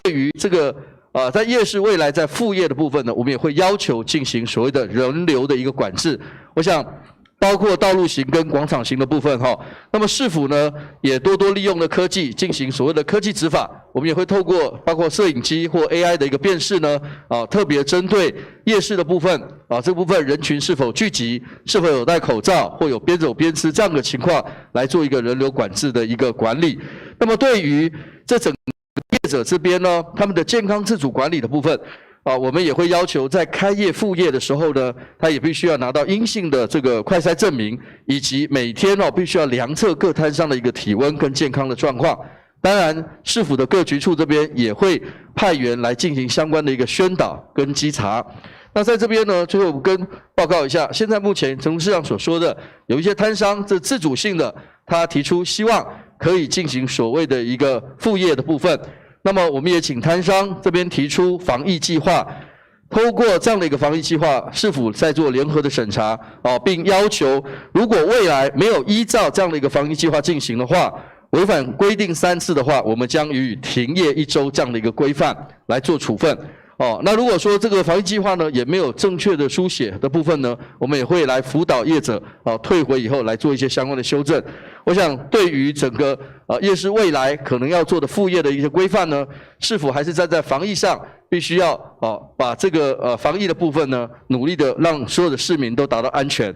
对于这个在夜市未来在副业的部分呢，我们也会要求进行所谓的人流的一个管制。我想，包括道路型跟广场型的部分哈，那么市府呢也多多利用了科技进行所谓的科技执法，我们也会透过包括摄影机或 AI 的一个辨识呢，特别针对夜市的部分这部分人群是否聚集，是否有戴口罩或有边走边吃这样的情况来做一个人流管制的一个管理。那么对于这整个业者这边呢，他们的健康自主管理的部分。我们也会要求在开业复业的时候呢，他也必须要拿到阴性的这个快筛证明，以及每天必须要量测各摊商的一个体温跟健康的状况。当然，市府的各局处这边也会派员来进行相关的一个宣导跟稽查。那在这边呢，最后我跟报告一下，现在目前陈市长所说的，有一些摊商这自主性的，他提出希望可以进行所谓的一个复业的部分。那么我们也请摊商这边提出防疫计划，透过这样的一个防疫计划，市府在做联合的审查，并要求如果未来没有依照这样的一个防疫计划进行的话，违反规定3次的话，我们将予以停业1周这样的一个规范来做处分。那如果说这个防疫计划呢也没有正确的书写的部分呢，我们也会来辅导业者退回以后来做一些相关的修正。我想对于整个夜市未来可能要做的副业的一些规范呢，是否还是站在防疫上，必须要把这个防疫的部分呢，努力的让所有的市民都达到安全。